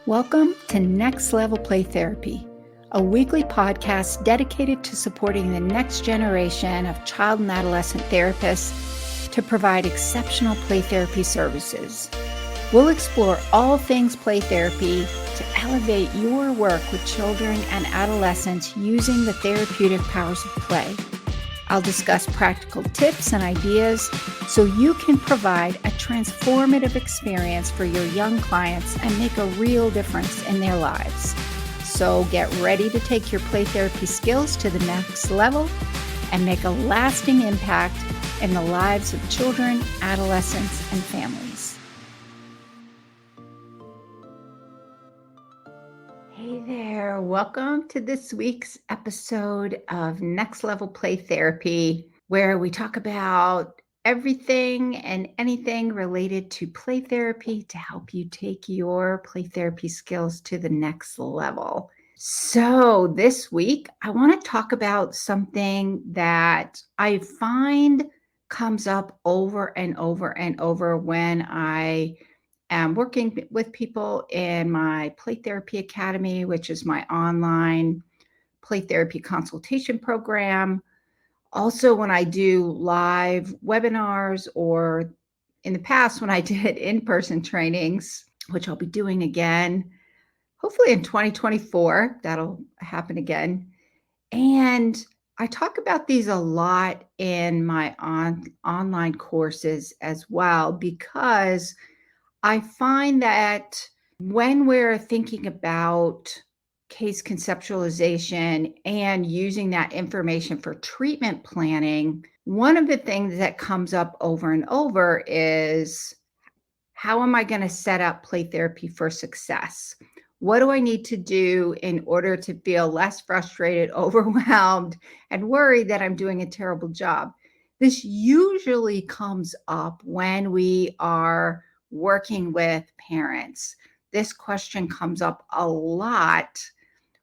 Welcome to Next Level Play Therapy, a weekly podcast dedicated to supporting the next generation of child and adolescent therapists to provide exceptional play therapy services. We'll explore all things play therapy to elevate your work with children and adolescents using the therapeutic powers of play. I'll discuss practical tips and ideas so you can provide a transformative experience for your young clients and make a real difference in their lives. So get ready to take your play therapy skills to the next level and make a lasting impact in the lives of children, adolescents, and families. Hey there, welcome to this week's episode of Next Level Play Therapy, where we talk about everything and anything related to play therapy to help you take your play therapy skills to the next level. So this week, I want to talk about something that I find comes up over and over and over when I am working with people in my Play Therapy Academy, which is my online play therapy consultation program. Also, when I do live webinars, or in the past, when I did in-person trainings, which I'll be doing again, hopefully in 2024, that'll happen again. And I talk about these a lot in my online courses as well, because I find that when we're thinking about case conceptualization and using that information for treatment planning, one of the things that comes up over and over is, how am I going to set up play therapy for success? What do I need to do in order to feel less frustrated, overwhelmed, and worried that I'm doing a terrible job? This usually comes up when we are working with parents. This question comes up a lot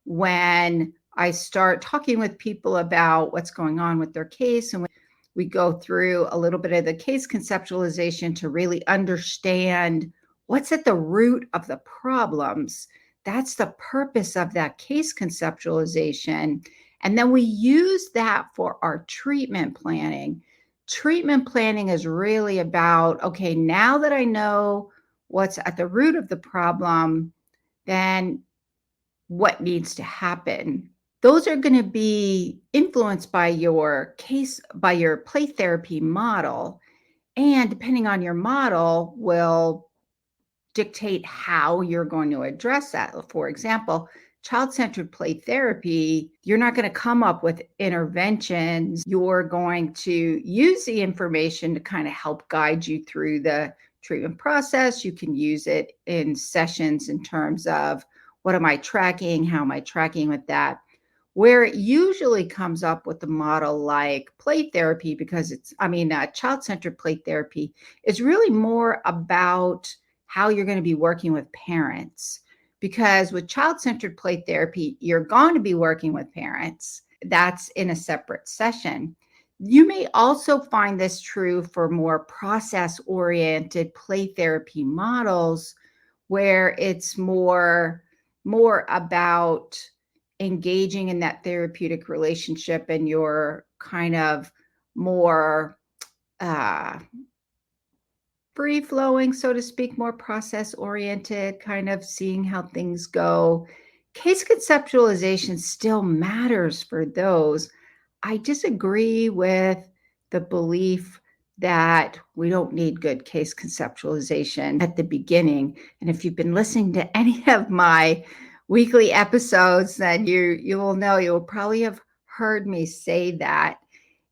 when I start talking with people about what's going on with their case, and we go through a little bit of the case conceptualization to really understand what's at the root of the problems. That's the purpose of that case conceptualization. And then we use that for our treatment planning. Treatment planning is really about, okay, now that I know what's at the root of the problem, then what needs to happen? Those are going to be influenced by your play therapy model. And depending on your model will dictate how you're going to address that. For example, child-centered play therapy, you're not going to come up with interventions. You're going to use the information to kind of help guide you through the treatment process. You can use it in sessions in terms of, what am I tracking? How am I tracking with that? Where it usually comes up with a model like play therapy, because child-centered play therapy is really more about how you're going to be working with parents. Because with child-centered play therapy, you're going to be working with parents. That's in a separate session. You may also find this true for more process-oriented play therapy models, where it's more about engaging in that therapeutic relationship, and you're kind of more free-flowing, so to speak, more process-oriented, kind of seeing how things go. Case conceptualization still matters for those. I disagree with the belief that we don't need good case conceptualization at the beginning. And if you've been listening to any of my weekly episodes, then you will know, you will probably have heard me say that.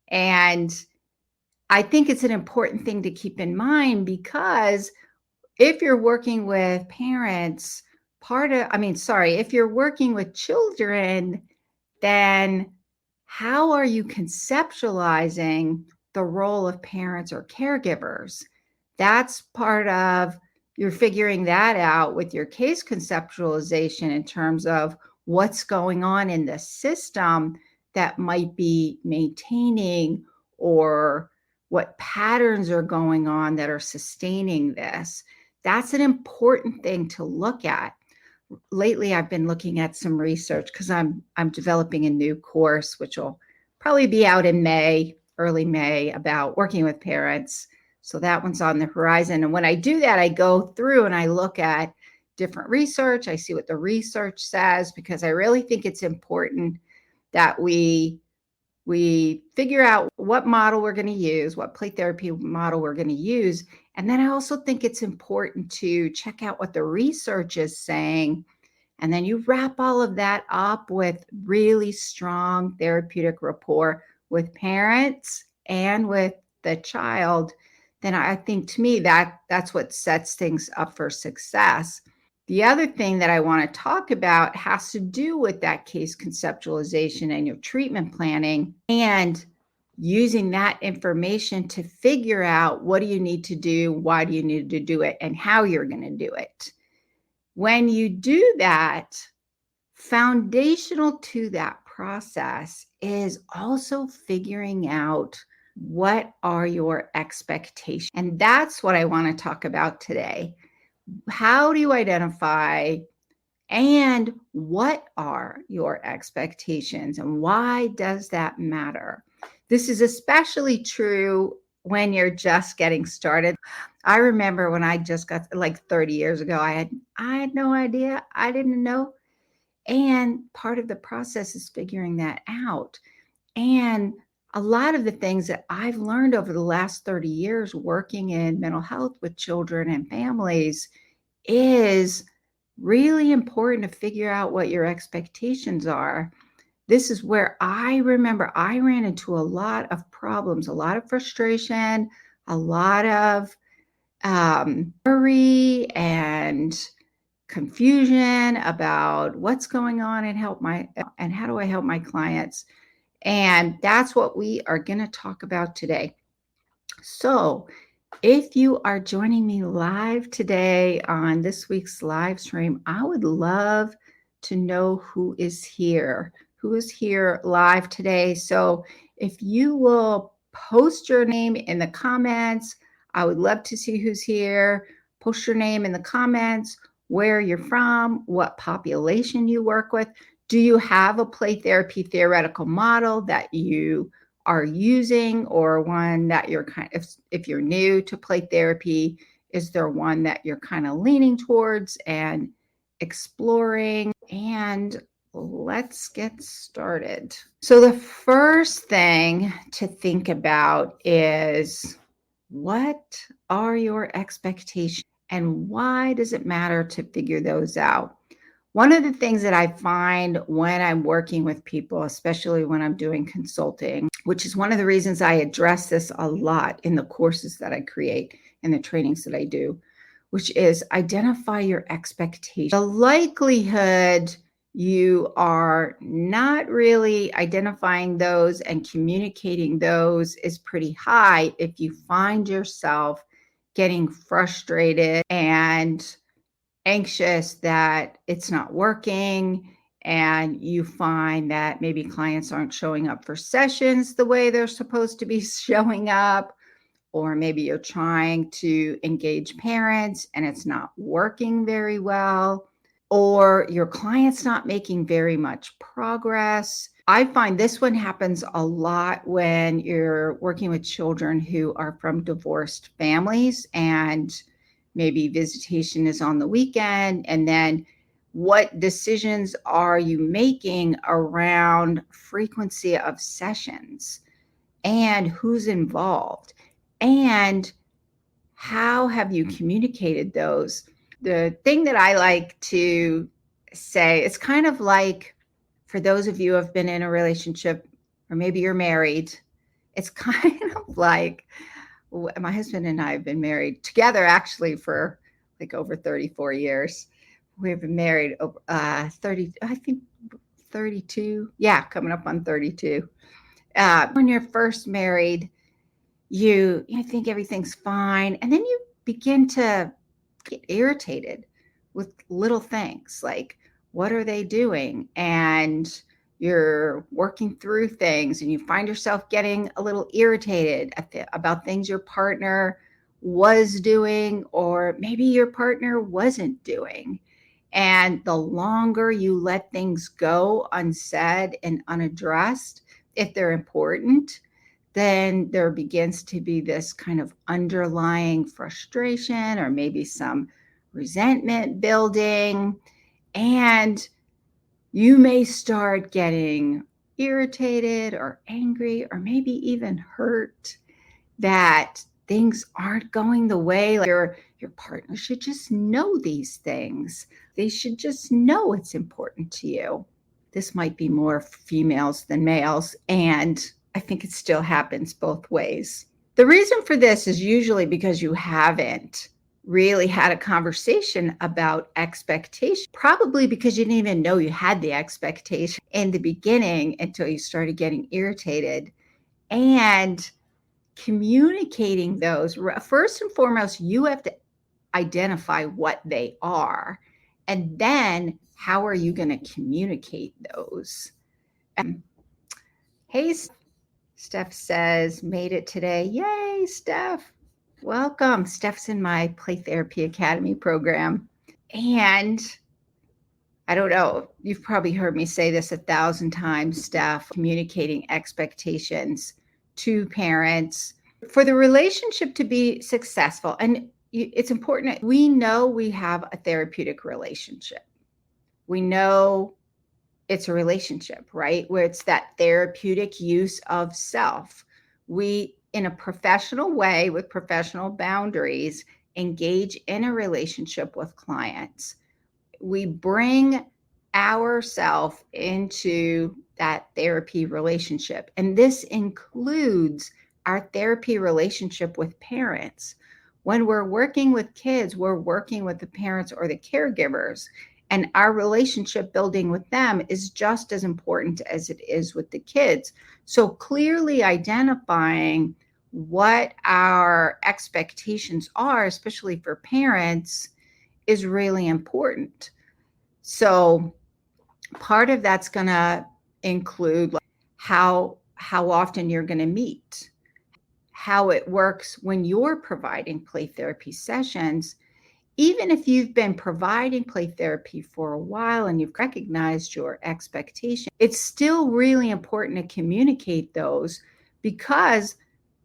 And I think it's an important thing to keep in mind, because if you're working with parents, if you're working with children, then how are you conceptualizing the role of parents or caregivers? That's part of, you're figuring that out with your case conceptualization in terms of what's going on in the system that might be maintaining, or what patterns are going on that are sustaining this. That's an important thing to look at. lately I've been looking at some research because I'm developing a new course, which will probably be out in May, early May, about working with parents. So that one's on the horizon. And when I do that, I go through and I look at different research. I see what the research says, because I really think it's important that we figure out what model we're going to use, what play therapy model we're going to use. And then I also think it's important to check out what the research is saying. And then you wrap all of that up with really strong therapeutic rapport with parents and with the child. Then I think, to me, that's what sets things up for success. The other thing that I want to talk about has to do with that case conceptualization and your treatment planning, and using that information to figure out what do you need to do, why do you need to do it, and how you're going to do it. When you do that, foundational to that process is also figuring out what are your expectations. And that's what I want to talk about today. How do you identify, and what are your expectations, and why does that matter? This is especially true when you're just getting started. I remember when I just got, like 30 years ago, I had no idea. I didn't know. And part of the process is figuring that out. And a lot of the things that I've learned over the last 30 years working in mental health with children and families is really important to figure out what your expectations are. This is where I remember I ran into a lot of problems, a lot of frustration, a lot of worry and confusion about what's going on and how do I help my clients. And that's what we are going to talk about today. So if you are joining me live today on this week's live stream, I would love to know who is here live today. So if you will post your name in the comments, I would love to see who's here. Post your name in the comments, where you're from, what population you work with. Do you have a play therapy theoretical model that you are using, or one that you're if you're new to play therapy, is there one that you're kind of leaning towards and exploring? And let's get started. So the first thing to think about is, what are your expectations, and why does it matter to figure those out? One of the things that I find when I'm working with people, especially when I'm doing consulting, which is one of the reasons I address this a lot in the courses that I create and the trainings that I do, which is identify your expectations. The likelihood you are not really identifying those and communicating those is pretty high if you find yourself getting frustrated and anxious that it's not working, and you find that maybe clients aren't showing up for sessions the way they're supposed to be showing up, or maybe you're trying to engage parents and it's not working very well, or your client's not making very much progress. I find this one happens a lot when you're working with children who are from divorced families, and maybe visitation is on the weekend. And then what decisions are you making around frequency of sessions, and who's involved, and how have you communicated those? The thing that I like to say, it's kind of like, for those of you who have been in a relationship, or maybe you're married, it's kind of like, my husband and I have been married together actually for like over 34 years. We've been married over 30, I think 32. Yeah, coming up on 32. When you're first married, you think everything's fine, and then you begin to get irritated with little things like, what are they doing? And you're working through things, and you find yourself getting a little irritated about things your partner was doing, or maybe your partner wasn't doing. And the longer you let things go unsaid and unaddressed, if they're important, then there begins to be this kind of underlying frustration or maybe some resentment building. And you may start getting irritated or angry or maybe even hurt that things aren't going the way your partner should just know these things. They should just know it's important to you. This might be more females than males, and I think it still happens both ways. The reason for this is usually because you haven't really had a conversation about expectation, probably because you didn't even know you had the expectation in the beginning until you started getting irritated. And communicating those, first and foremost, you have to identify what they are. And then how are you going to communicate those? Hey, Steph says, made it today. Yay, Steph. Welcome. Steph's in my Play Therapy Academy program. And I don't know, you've probably heard me say this 1,000 times, Steph, communicating expectations to parents for the relationship to be successful. And it's important. We know we have a therapeutic relationship. We know it's a relationship, right? Where it's that therapeutic use of self. We, in a professional way with professional boundaries, engage in a relationship with clients. We bring ourself into that therapy relationship. And this includes our therapy relationship with parents. When we're working with kids, we're working with the parents or the caregivers. And our relationship building with them is just as important as it is with the kids. So clearly identifying what our expectations are, especially for parents, is really important. So part of that's going to include how often you're going to meet, how it works when you're providing play therapy sessions. Even if you've been providing play therapy for a while and you've recognized your expectation, it's still really important to communicate those, because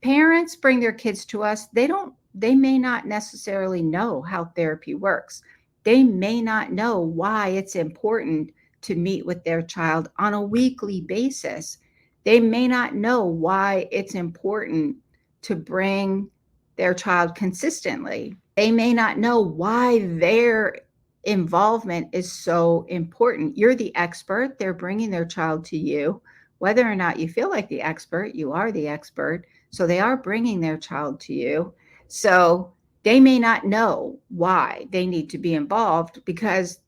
parents bring their kids to us. They may not necessarily know how therapy works. They may not know why it's important to meet with their child on a weekly basis. They may not know why it's important to bring their child consistently. They may not know why their involvement is so important. You're the expert. They're bringing their child to you. Whether or not you feel like the expert, you are the expert. So they are bringing their child to you. So they may not know why they need to be involved because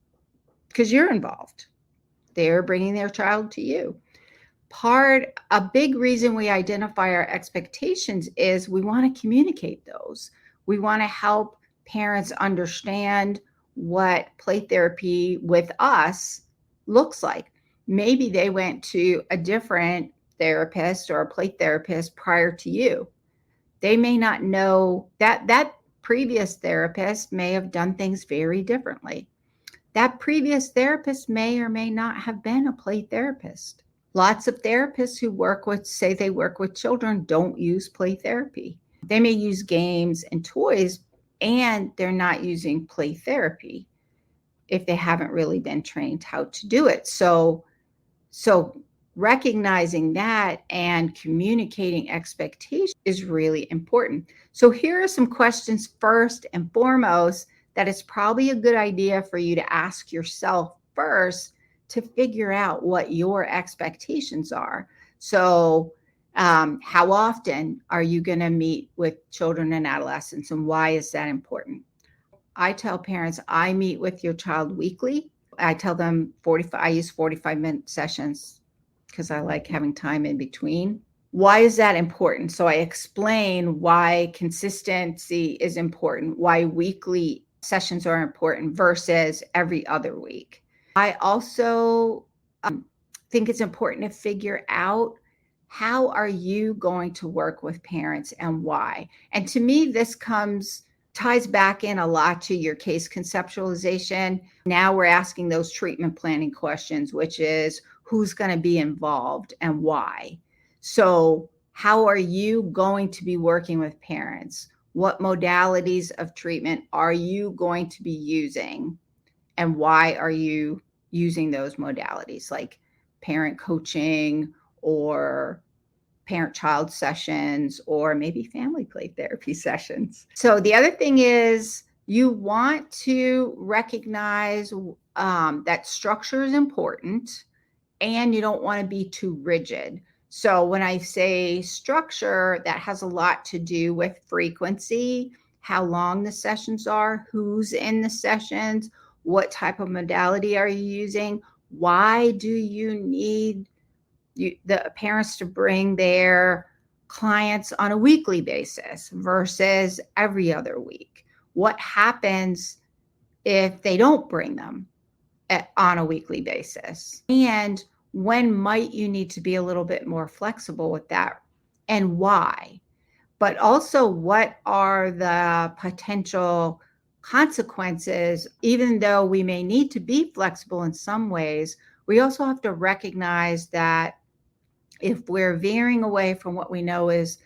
you're involved. They're bringing their child to you. A big reason we identify our expectations is we want to communicate those. We want to help parents understand what play therapy with us looks like. Maybe they went to a different therapist or a play therapist prior to you. They may not know that previous therapist may have done things very differently. That previous therapist may or may not have been a play therapist. Lots of therapists who say they work with children don't use play therapy. They may use games and toys, and they're not using play therapy if they haven't really been trained how to do it. So recognizing that and communicating expectations is really important. So here are some questions first and foremost that it's probably a good idea for you to ask yourself first to figure out what your expectations are. So how often are you going to meet with children and adolescents, and why is that important? I tell parents, I meet with your child weekly. I tell them I use 45-minute sessions because I like having time in between. Why is that important? So I explain why consistency is important, why weekly sessions are important versus every other week. I also think it's important to figure out, how are you going to work with parents and why? And to me, this comes ties back in a lot to your case conceptualization. Now we're asking those treatment planning questions, which is who's going to be involved and why. So how are you going to be working with parents? What modalities of treatment are you going to be using? And why are you using those modalities, like parent coaching or parent-child sessions, or maybe family play therapy sessions? So the other thing is you want to recognize that structure is important, and you don't want to be too rigid. So when I say structure, that has a lot to do with frequency, how long the sessions are, who's in the sessions, what type of modality are you using, why do you need the parents to bring their clients on a weekly basis versus every other week? What happens if they don't bring them on a weekly basis? And when might you need to be a little bit more flexible with that, and why? But also, what are the potential consequences? Even though we may need to be flexible in some ways, we also have to recognize that if we're veering away from what we know is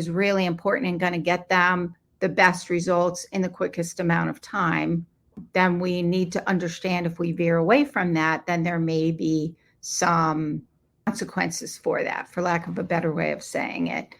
really important and going to get them the best results in the quickest amount of time, then we need to understand if we veer away from that, then there may be some consequences for that, for lack of a better way of saying it.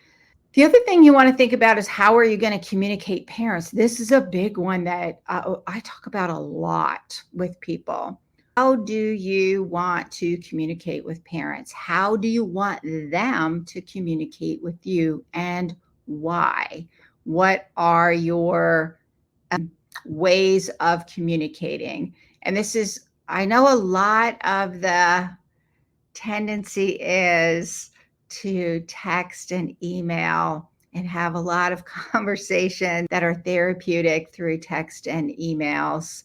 The other thing you want to think about is how are you going to communicate parents? This is a big one that I talk about a lot with people. How do you want to communicate with parents? How do you want them to communicate with you, and why? What are your ways of communicating? And this is, I know a lot of the tendency is to text and email and have a lot of conversations that are therapeutic through text and emails.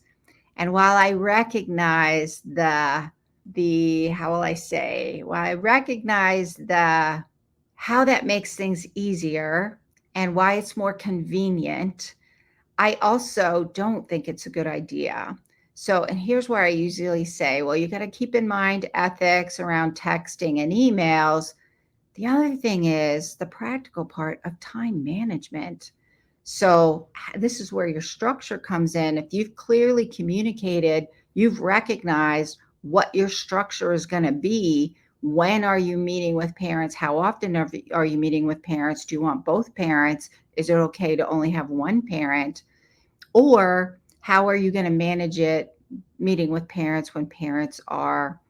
And while I recognize while I recognize how that makes things easier and why it's more convenient, I also don't think it's a good idea. So, and here's where I usually say, well, you got to keep in mind ethics around texting and emails. The other thing is the practical part of time management. So this is where your structure comes in. If you've clearly communicated, you've recognized what your structure is going to be. When are you meeting with parents? How often are you meeting with parents? Do you want both parents? Is it okay to only have one parent? Or how are you going to manage it meeting with parents when parents are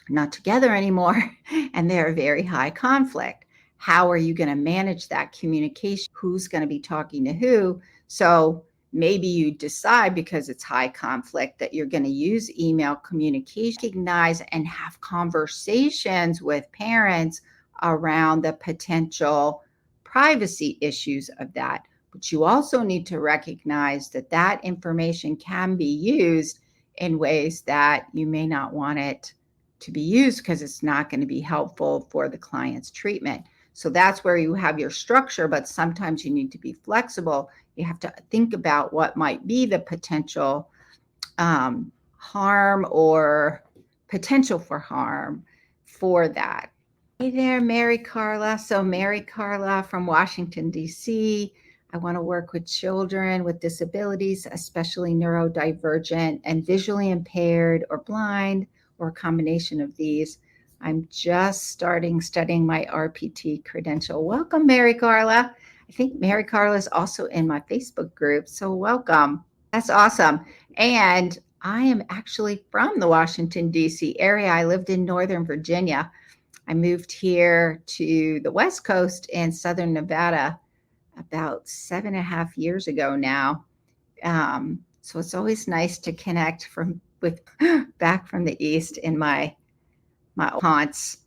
not together anymore and they're very high conflict? How are you going to manage that communication? Who's going to be talking to who? So maybe you decide, because it's high conflict, that you're going to use email communication, recognize and have conversations with parents around the potential privacy issues of that. But you also need to recognize that that information can be used in ways that you may not want it to be used, because it's not going to be helpful for the client's treatment. So that's where you have your structure, but sometimes you need to be flexible. You have to think about what might be the potential harm or potential for harm for that. Hey there, Mary Carla. So Mary Carla from Washington, D.C. I want to work with children with disabilities, especially neurodivergent and visually impaired or blind, or a combination of these. I'm just studying my RPT credential. Welcome, Mary Carla. I think Mary Carla is also in my Facebook group, so welcome. That's awesome. And I am actually from the Washington, D.C. area. I lived in Northern Virginia. I moved here to the West Coast in Southern Nevada about 7.5 years ago now. So it's always nice to connect back from the East in my haunts.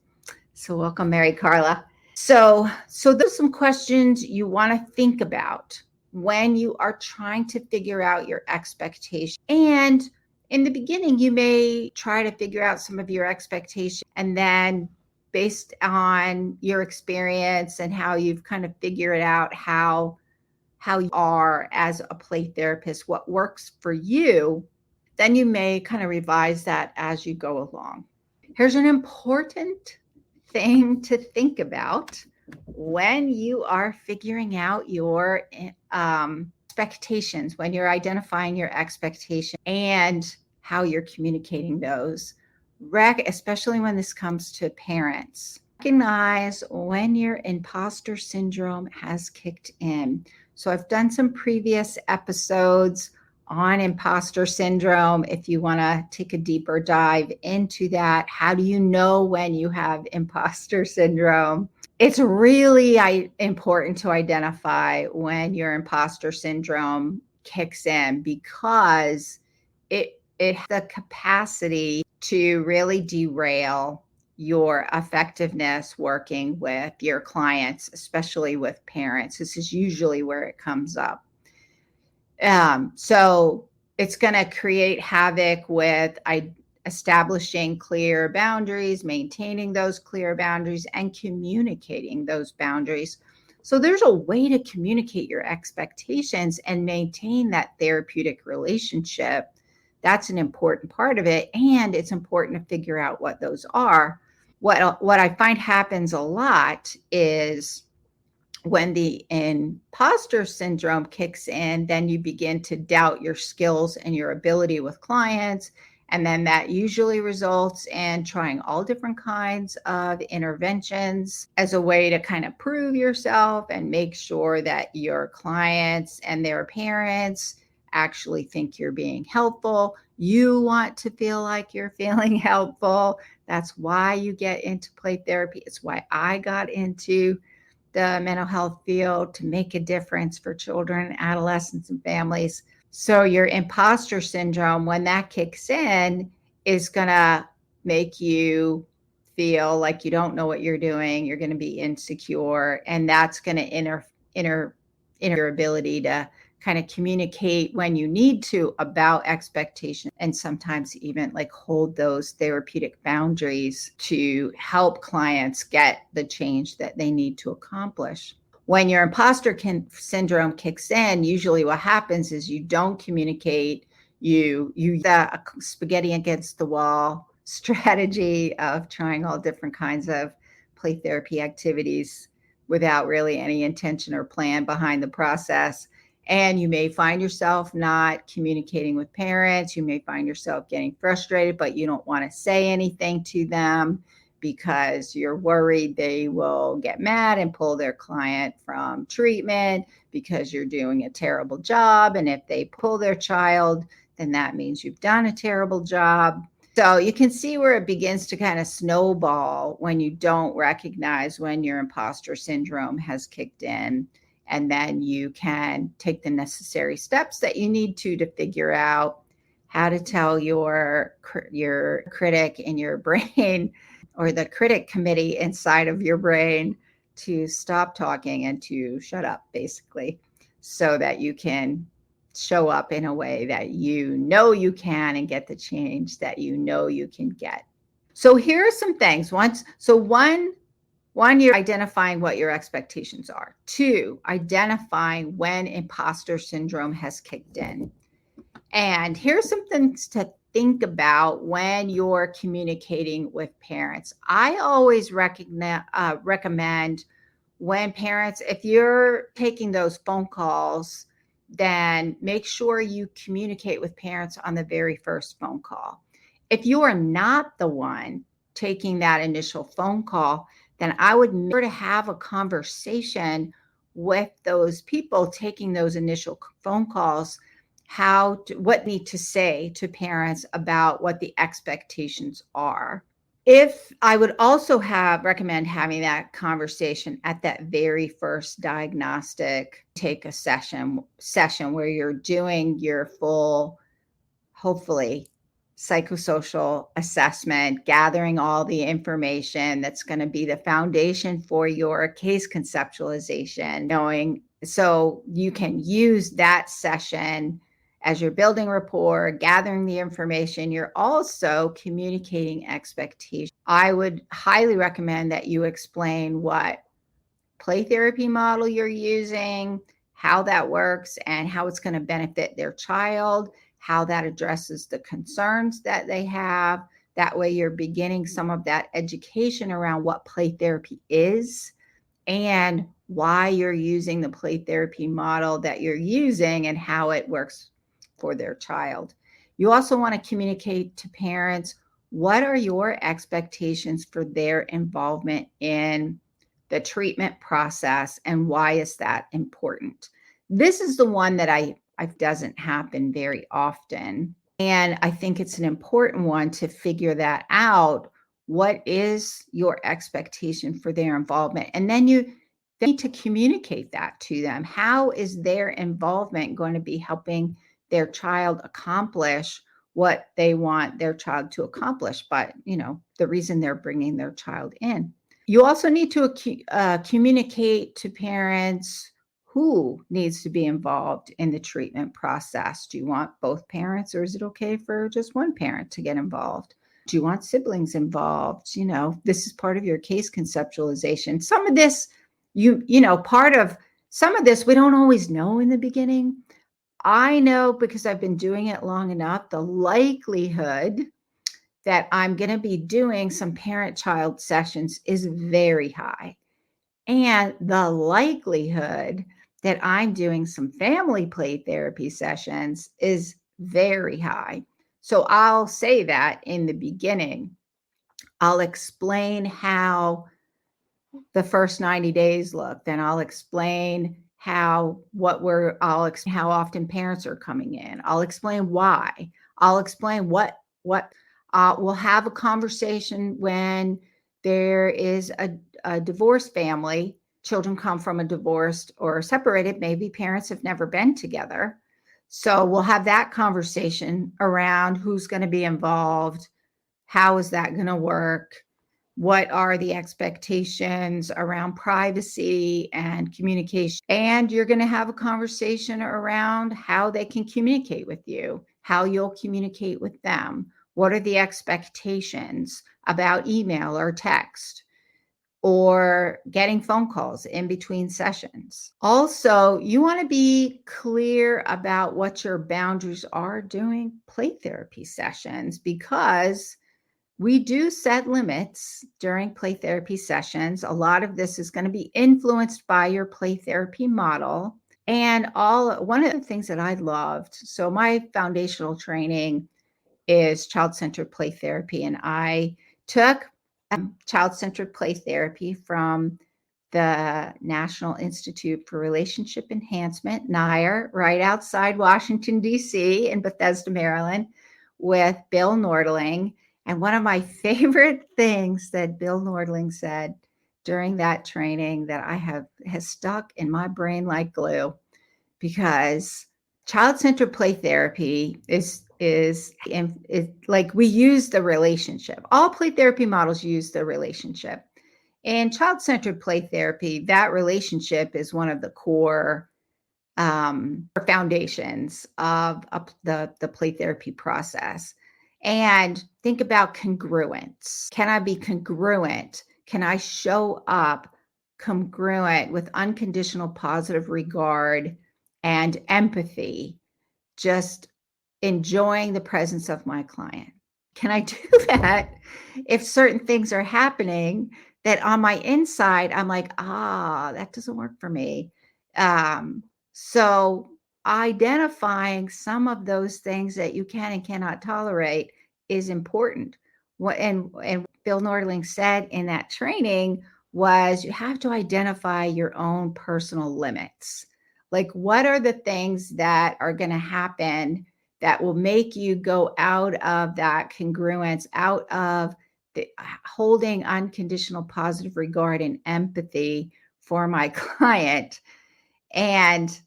So welcome, Mary Carla. So there's some questions you want to think about when you are trying to figure out your expectations. And in the beginning, you may try to figure out some of your expectations, and then based on your experience and how you've kind of figured out how how you are as a play therapist, what works for you, then you may kind of revise that as you go along. Here's an important thing to think about when you are figuring out your expectations, when you're identifying your expectations and how you're communicating those, especially when this comes to parents. Recognize when your imposter syndrome has kicked in. So I've done some previous episodes on imposter syndrome. If you want to take a deeper dive into that, how do you know when you have imposter syndrome? It's really important to identify when your imposter syndrome kicks in, because it has the capacity to really derail your effectiveness working with your clients, especially with parents. This is usually where it comes up. So it's going to create havoc with establishing clear boundaries, maintaining those clear boundaries, and communicating those boundaries. So there's a way to communicate your expectations and maintain that therapeutic relationship. That's an important part of it. And it's important to figure out what those are. What I find happens a lot is when the imposter syndrome kicks in, then you begin to doubt your skills and your ability with clients. And then that usually results in trying all different kinds of interventions as a way to kind of prove yourself and make sure that your clients and their parents actually think you're being helpful. You want to feel like you're feeling helpful. That's why you get into play therapy. It's why I got into the mental health field, to make a difference for children, adolescents, and families. So your imposter syndrome, when that kicks in, is going to make you feel like you don't know what you're doing. You're going to be insecure, and that's going to interfere your ability to kind of communicate when you need to about expectations, and sometimes even like hold those therapeutic boundaries to help clients get the change that they need to accomplish. When your imposter syndrome kicks in, usually what happens is you don't communicate. You the spaghetti against the wall strategy of trying all different kinds of play therapy activities without really any intention or plan behind the process. And you may find yourself not communicating with parents. You may find yourself getting frustrated, but you don't want to say anything to them because you're worried they will get mad and pull their client from treatment because you're doing a terrible job. And if they pull their child, then that means you've done a terrible job. So you can see where it begins to kind of snowball when you don't recognize when your imposter syndrome has kicked in. And then you can take the necessary steps that you need to figure out how to tell your critic in your brain, or the critic committee inside of your brain, to stop talking and to shut up, basically, so that you can show up in a way that you know you can and get the change that you know you can get. So here are some things. One, you're identifying what your expectations are. Two, identifying when imposter syndrome has kicked in. And here's some things to think about when you're communicating with parents. I always recommend when parents, if you're taking those phone calls, then make sure you communicate with parents on the very first phone call. If you are not the one taking that initial phone call, then I would make sure to have a conversation with those people taking those initial phone calls, what need to say to parents about what the expectations are. If I would also recommend having that conversation at that very first diagnostic, take a session where you're doing your full, hopefully, psychosocial assessment, gathering all the information that's going to be the foundation for your case conceptualization, so you can use that session as you're building rapport, gathering the information. You're also communicating expectations. I would highly recommend that you explain what play therapy model you're using, how that works and how it's going to benefit their child, how that addresses the concerns that they have. That way, you're beginning some of that education around what play therapy is and why you're using the play therapy model that you're using and how it works for their child. You also want to communicate to parents what are your expectations for their involvement in the treatment process and why is that important? This is the one that I doesn't happen very often. And I think it's an important one to figure that out. What is your expectation for their involvement? And then you need to communicate that to them. How is their involvement going to be helping their child accomplish what they want their child to accomplish? But, the reason they're bringing their child in. You also need to communicate to parents who needs to be involved in the treatment process. Do you want both parents, or is it okay for just one parent to get involved? Do you want siblings involved? This is part of your case conceptualization. Some of this, part of some of this we don't always know in the beginning. I know because I've been doing it long enough, the likelihood that I'm going to be doing some parent-child sessions is very high. And the likelihood that I'm doing some family play therapy sessions is very high. So I'll say that in the beginning. I'll explain how the first 90 days look. Then I'll explain how often parents are coming in. I'll explain why. I'll explain what we'll have a conversation when there is a divorced family. Children come from a divorced or separated, maybe parents have never been together. So we'll have that conversation around who's going to be involved. How is that going to work? What are the expectations around privacy and communication? And you're going to have a conversation around how they can communicate with you, how you'll communicate with them. What are the expectations about email or text or getting phone calls in between sessions? Also, you want to be clear about what your boundaries are during play therapy sessions, because we do set limits during play therapy sessions. A lot of this is going to be influenced by your play therapy model. And one of the things that I loved, so my foundational training is child-centered play therapy. And I took child-centered play therapy from the National Institute for Relationship Enhancement, NIRE, right outside Washington, D.C. in Bethesda, Maryland, with Bill Nordling. And one of my favorite things that Bill Nordling said during that training that has stuck in my brain like glue, because child-centered play therapy is like we use the relationship. All play therapy models use the relationship. In child-centered play therapy, that relationship is one of the core foundations of the play therapy process. And think about congruence. Can I be congruent? Can I show up congruent with unconditional positive regard and empathy, just enjoying the presence of my client? Can I do that if certain things are happening that on my inside, I'm like, that doesn't work for me. So identifying some of those things that you can and cannot tolerate is important. And Bill Nordling said in that training was you have to identify your own personal limits. Like, what are the things that are going to happen that will make you go out of that congruence, out of the holding unconditional positive regard and empathy for my client? And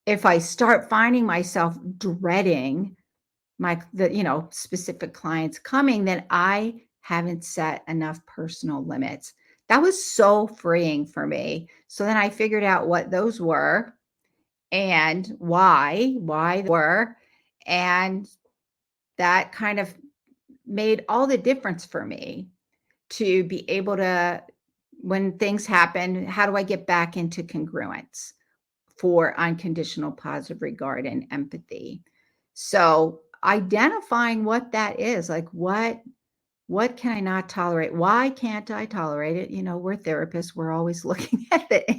if I start finding myself dreading the specific clients coming, then I haven't set enough personal limits. That was so freeing for me. So then I figured out what those were and why they were. And that kind of made all the difference for me to be able to, when things happen, how do I get back into congruence? for unconditional positive regard and empathy. So identifying what that is, like what can I not tolerate? Why can't I tolerate it? We're therapists. We're always looking at the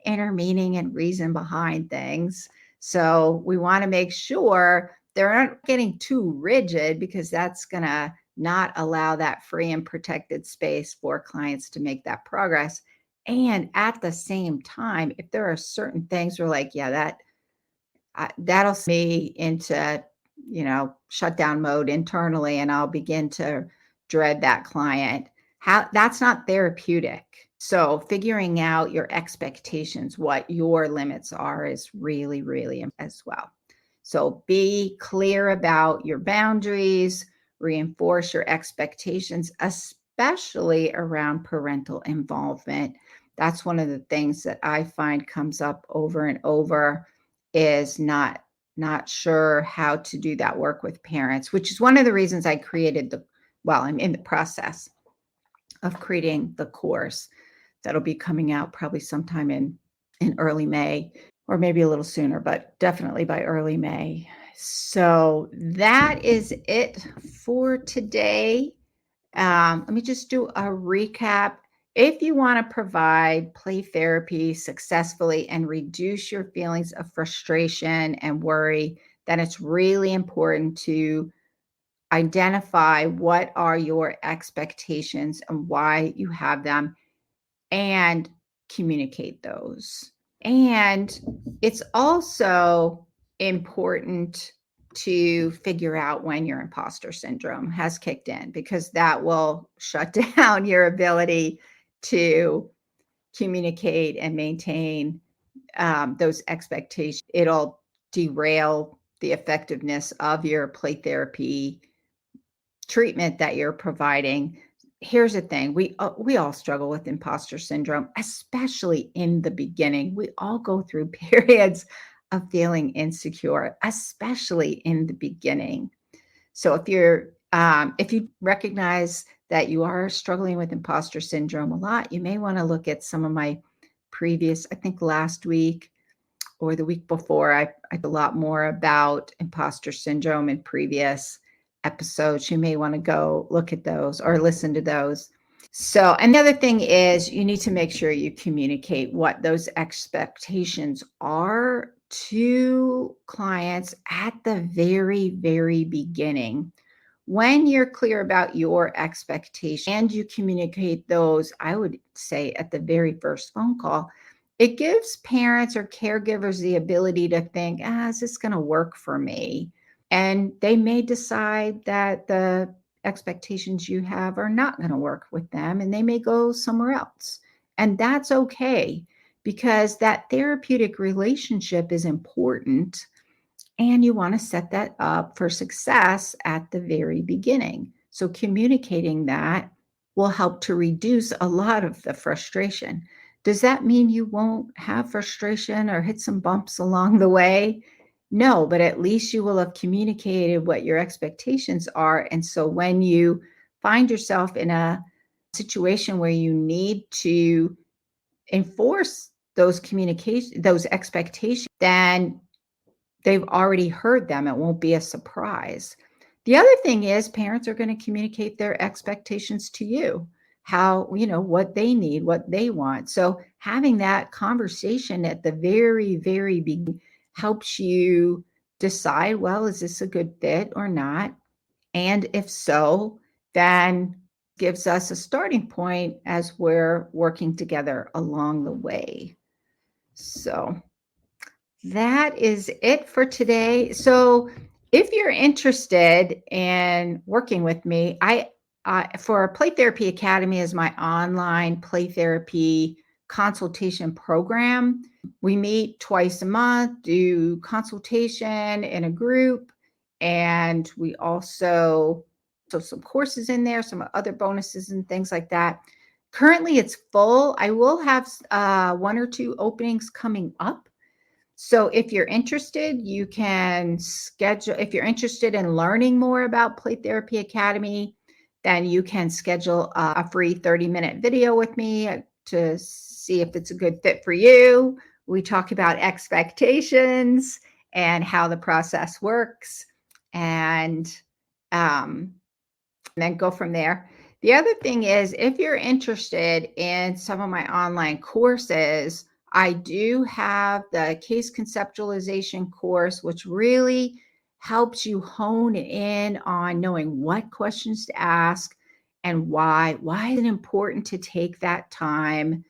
inner meaning and reason behind things. So we want to make sure they're not getting too rigid, because that's going to not allow that free and protected space for clients to make that progress. And at the same time, if there are certain things we're like, yeah, that'll send me into, shutdown mode internally, and I'll begin to dread that client. That's not therapeutic. So figuring out your expectations, what your limits are, is really, really important as well. So be clear about your boundaries, reinforce your expectations, especially around parental involvement. That's one of the things that I find comes up over and over, is not sure how to do that work with parents, which is one of the reasons I created I'm in the process of creating the course that'll be coming out probably sometime in early May, or maybe a little sooner, but definitely by early May. So that is it for today. Let me just do a recap. If you want to provide play therapy successfully and reduce your feelings of frustration and worry, then it's really important to identify what are your expectations and why you have them, and communicate those. And it's also important to figure out when your imposter syndrome has kicked in, because that will shut down your ability to communicate and maintain those expectations. It'll derail the effectiveness of your play therapy treatment that you're providing. Here's the thing. We all struggle with imposter syndrome, especially in the beginning. We all go through periods of feeling insecure, especially in the beginning. So if you recognize that you are struggling with imposter syndrome a lot, you may want to look at some of my previous, I think last week or the week before, I a lot more about imposter syndrome in previous episodes. You may want to go look at those or listen to those. So, and the other thing is, you need to make sure you communicate what those expectations are to clients at the very, very beginning. When you're clear about your expectations and you communicate those, I would say at the very first phone call, it gives parents or caregivers the ability to think, is this going to work for me? And they may decide that the expectations you have are not going to work with them, and they may go somewhere else. And that's okay, because that therapeutic relationship is important, and you want to set that up for success at the very beginning. So communicating that will help to reduce a lot of the frustration. Does that mean you won't have frustration or hit some bumps along the way? No, but at least you will have communicated what your expectations are. And so when you find yourself in a situation where you need to enforce those expectations, then they've already heard them. It won't be a surprise. The other thing is, parents are going to communicate their expectations to you, what they need, what they want. So having that conversation at the very, very beginning helps you decide, well, is this a good fit or not? And if so, then gives us a starting point as we're working together along the way. So that is it for today. So if you're interested in working with me, for Play Therapy Academy is my online play therapy consultation program. We meet twice a month, do consultation in a group, and we also some courses in there, some other bonuses and things like that. Currently, it's full. I will have one or two openings coming up. So if you're interested, you can schedule. If you're interested in learning more about Play Therapy Academy, then you can schedule a free 30-minute video with me to see if it's a good fit for you, We talk about expectations and how the process works, and then go from there. The other thing is, if you're interested in some of my online courses, I do have the case conceptualization course, which really helps you hone in on knowing what questions to ask and why. Why is it important to take that time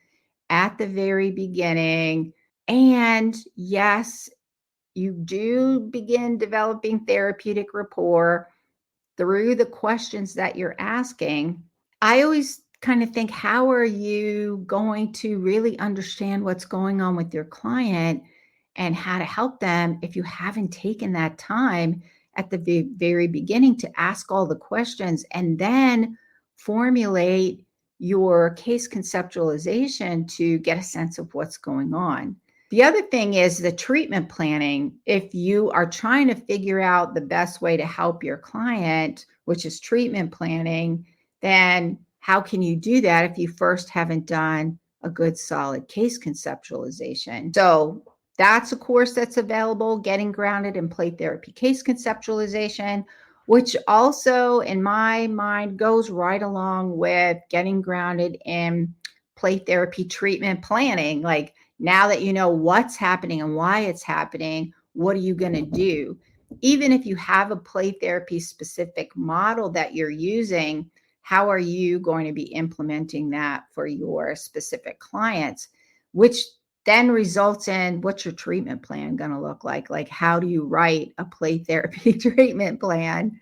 at the very beginning? And yes, you do begin developing therapeutic rapport through the questions that you're asking. I always kind of think, how are you going to really understand what's going on with your client and how to help them if you haven't taken that time at the very beginning to ask all the questions and then formulate your case conceptualization to get a sense of what's going on? The other thing is the treatment planning. If you are trying to figure out the best way to help your client, which is treatment planning, then how can you do that if you first haven't done a good solid case conceptualization? So that's a course that's available, Getting Grounded in Play Therapy Case Conceptualization, which also in my mind goes right along with Getting Grounded in Play Therapy Treatment Planning. Like, now that you know what's happening and why it's happening, what are you going to do? Even if you have a play therapy specific model that you're using, how are you going to be implementing that for your specific clients? Which then results in, what's your treatment plan going to look like? Like, how do you write a play therapy treatment plan?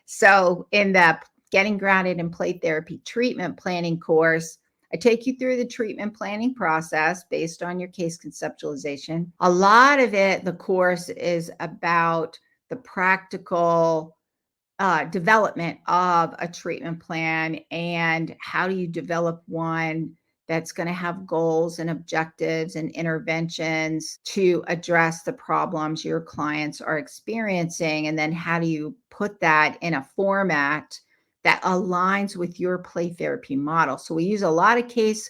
So in the Getting Grounded in Play Therapy Treatment Planning course, I take you through the treatment planning process based on your case conceptualization. A lot of it, the course, is about the practical development of a treatment plan and how do you develop one that's going to have goals and objectives and interventions to address the problems your clients are experiencing. And then how do you put that in a format that aligns with your play therapy model? So we use a lot of case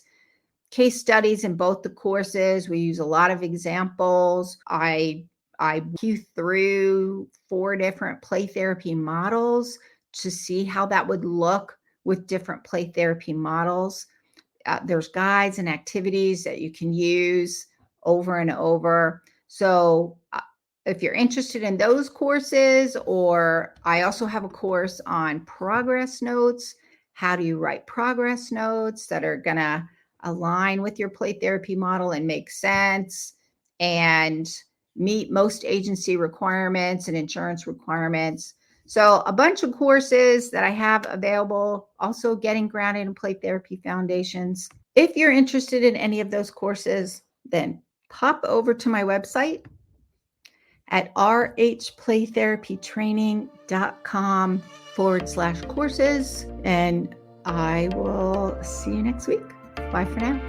studies in both the courses. We use a lot of examples. I walk you through 4 different play therapy models to see how that would look with different play therapy models. There's guides and activities that you can use over and over. So if you're interested in those courses, or I also have a course on progress notes. How do you write progress notes that are going to align with your play therapy model and make sense and meet most agency requirements and insurance requirements? So a bunch of courses that I have available, also Getting Grounded in Play Therapy Foundations. If you're interested in any of those courses, then pop over to my website at rhplaytherapytraining.com/courses. And I will see you next week. Bye for now.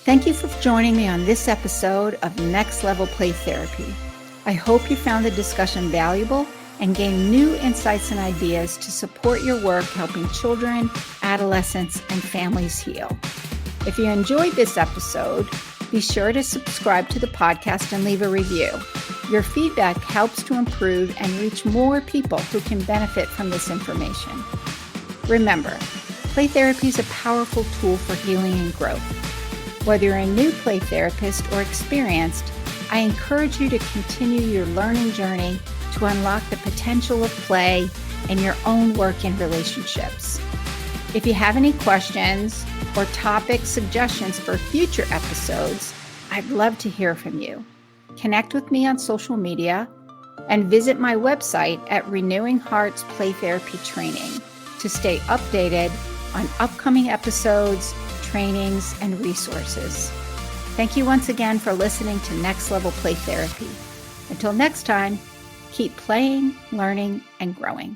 Thank you for joining me on this episode of Next Level Play Therapy. I hope you found the discussion valuable and gained new insights and ideas to support your work helping children, adolescents, and families heal. If you enjoyed this episode, be sure to subscribe to the podcast and leave a review. Your feedback helps to improve and reach more people who can benefit from this information. Remember, play therapy is a powerful tool for healing and growth. Whether you're a new play therapist or experienced, I encourage you to continue your learning journey to unlock the potential of play in your own work and relationships. If you have any questions or topic suggestions for future episodes, I'd love to hear from you. Connect with me on social media and visit my website at Renewing Hearts Play Therapy Training to stay updated on upcoming episodes, trainings, and resources. Thank you once again for listening to Next Level Play Therapy. Until next time, keep playing, learning, and growing.